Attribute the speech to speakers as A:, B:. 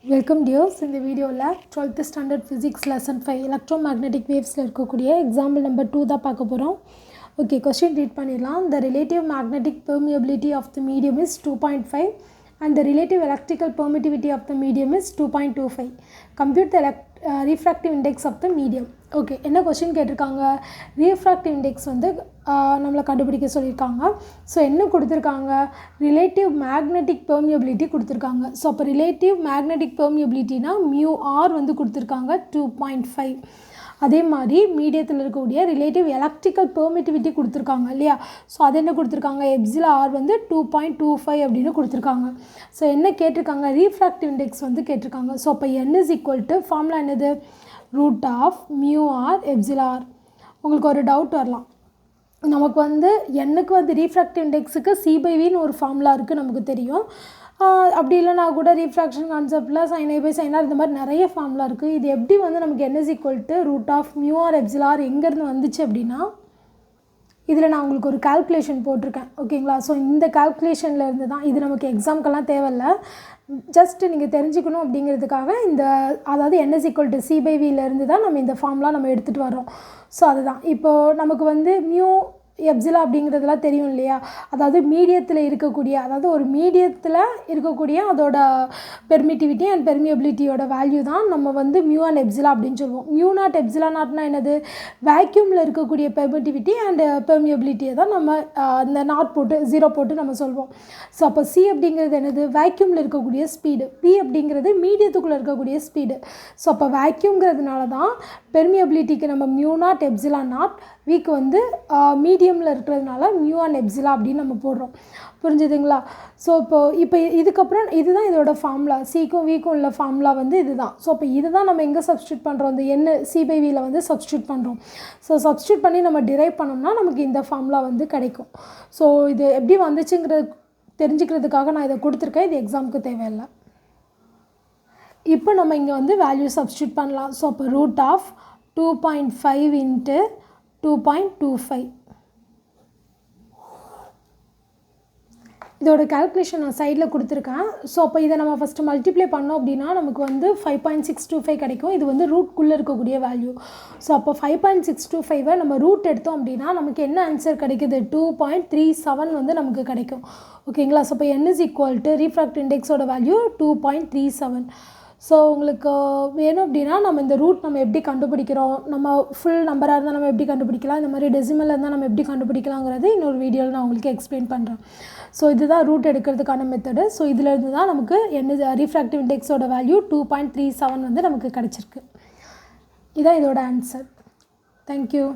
A: Welcome dears. In the video lab 12th standard physics lesson 5 electromagnetic waves இருக்கக்கூடிய example number 2 தான் பார்க்க போகிறோம். Okay, question read பண்ணிடலாம். The relative magnetic permeability of the medium is 2.5 and the relative electrical permittivity of the medium is 2.25. Compute the refractive index of the medium. Okay, என்ன question கேட்டிருக்காங்க? Refractive index வந்து நம்மளை கண்டுபிடிக்க சொல்லியிருக்காங்க. So என்ன கொடுத்துருக்காங்க? Relative magnetic permeability கொடுத்துருக்காங்க. So அப்போ ரிலேட்டிவ் மேக்னெட்டிக் பெர்மியபிலிட்டினா மியூ ஆர் வந்து கொடுத்துருக்காங்க 2.5. அதே மாதிரி மீடியத்தில் இருக்கக்கூடிய ரிலேட்டிவ் எலக்ட்ரிக்கல் பெர்மிட்டிவிட்டி கொடுத்துருக்காங்க இல்லையா? ஸோ அது என்ன கொடுத்துருக்காங்க? எப்சிலா ஆர் வந்து 2.25 அப்படின்னு கொடுத்துருக்காங்க. ஸோ என்ன கேட்டிருக்காங்க? ரீஃப்ராக்டிவ் இண்டெக்ஸ் வந்து கேட்டிருக்காங்க. ஸோ அப்போ n is equal to formula என்னது? Root of mu R epsilon R. உங்களுக்கு ஒரு டவுட் வரலாம், நமக்கு வந்து என்னுக்கு வந்து ரீஃப்ராக்டிவ் இண்டெக்ஸுக்கு C/Vன்னு ஒரு ஃபார்முலா இருக்குது நமக்கு தெரியும். அப்படி இல்லைனா கூட ரீஃப்ராக்ஷன் கான்செப்டில் sin A by sin R இந்த மாதிரி நிறைய ஃபார்முலா இருக்குது. இது எப்படி வந்து நமக்கு n is equal to root of mu R epsilon r எங்கேருந்து வந்துச்சு அப்படின்னா, இதில் நான் உங்களுக்கு ஒரு கால்குலேஷன் போட்டிருக்கேன். ஓகேங்களா? ஸோ இந்த கால்குலேஷனில் இருந்து தான், இது நமக்கு எக்ஸாம்க்கெல்லாம் தேவையில்லை, ஜஸ்ட்டு நீங்கள் தெரிஞ்சுக்கணும் அப்படிங்கிறதுக்காக இந்த, அதாவது n இஸ் ஈக்குவல் டு C/Vலேருந்து தான் நம்ம இந்த ஃபார்முலா நம்ம எடுத்துகிட்டு வரோம். ஸோ அதுதான் இப்போது நமக்கு வந்து மியூ எப்சிலா அப்படிங்கிறதுலாம் தெரியும் இல்லையா? அதாவது மீடியத்தில் இருக்கக்கூடிய, அதாவது ஒரு மீடியத்தில் இருக்கக்கூடிய அதோட பெர்மிட்டிவிட்டி அண்ட் பெர்மியபிலிட்டியோட வேல்யூ தான் நம்ம வந்து மியூ அண்ட் எப்சிலா அப்படின்னு சொல்லுவோம். மியூ நாட் எப்சிலா நாட்னா என்னது? வேக்யூமில் இருக்கக்கூடிய பெர்மிட்டிவிட்டி அண்ட் பெர்மியபிலிட்டியை தான் நம்ம இந்த நாட் போட்டு 0 போட்டு நம்ம சொல்வோம். ஸோ அப்போ C அப்படிங்கிறது என்னது? வேக்யூமில் இருக்கக்கூடிய ஸ்பீடு. P அப்படிங்கிறது மீடியத்துக்குள்ளே இருக்கக்கூடிய ஸ்பீடு. ஸோ அப்போ வேக்யூம்ங்கிறதுனால தான் பெர்மியபிலிட்டிக்கு நம்ம மியூ நாட் எப்சிலா நாட், வீக்கு வந்து மீடியமில் இருக்கிறதுனால மியூ அண்ட் எப்சிலா அப்படின்னு நம்ம போடுறோம். புரிஞ்சுதுங்களா? ஸோ இப்போ இதுக்கப்புறம் இதுதான் இதோட ஃபார்முலா. சிக்கும் வீக்கும் உள்ள ஃபார்முலா வந்து இதுதான். ஸோ அப்போ இதுதான் நம்ம எங்கே சப்ஸ்டியூட் பண்ணுறோம்? இந்த n C/Vயில் வந்து சப்ஸ்டியூட் பண்ணுறோம். ஸோ சப்ஸ்டியூட் பண்ணி நம்ம டிரைவ் பண்ணோம்னா நமக்கு இந்த ஃபார்முலா வந்து கிடைக்கும். ஸோ இது எப்படி வந்துச்சுங்கிறது தெரிஞ்சுக்கிறதுக்காக நான் இதை கொடுத்துருக்கேன். இது எக்ஸாமுக்கு தேவையில்லை. இப்போ நம்ம இங்கே வந்து வேல்யூ சப்ஸ்டியூட் பண்ணலாம். ஸோ அப்போ ரூட் ஆஃப் 2.5 இன்ட்டு 2.25. இதோட கால்குலேஷன் நான் சைடில் கொடுத்துருக்கேன். ஸோ அப்போ இதை நம்ம ஃபஸ்ட்டு மல்டிப்ளை பண்ணோம் அப்படின்னா நமக்கு வந்து 5.625 கிடைக்கும். இது வந்து ரூட்குள்ளே இருக்கக்கூடிய வேல்யூ. ஸோ அப்போ 5.625 நம்ம ரூட் எடுத்தோம் அப்படின்னா நமக்கு என்ன ஆன்சர் கிடைக்குது? 2.37 வந்து நமக்கு கிடைக்கும். ஓகேங்களா? ஸோ இப்போ n is equal to refractive இண்டெக்ஸோட வேல்யூ 2.37. ஸோ உங்களுக்கு வேணும் அப்படின்னா நம்ம இந்த ரூட் நம்ம எப்படி கண்டுபிடிக்கிறோம், நம்ம ஃபுல் நம்பராக இருந்தால் நம்ம எப்படி கண்டுபிடிக்கலாம், இந்த மாதிரி டெசிமலில் இருந்தால் நம்ம எப்படி கண்டுபிடிக்கலாங்கிறது இன்னொரு வீடியோவில் நான் உங்களுக்கு எக்ஸ்பிளைன் பண்ணுறேன். ஸோ இதுதான் ரூட் எடுக்கிறதுக்கான மெத்தடு. ஸோ இதிலேருந்து தான் நமக்கு என்ன ரீஃப்ராக்டிவ் இண்டெக்ஸோட வேல்யூ 2.37 வந்து நமக்கு கிடச்சிருக்கு. இதுதான் இதோட ஆன்சர். தேங்க்யூ.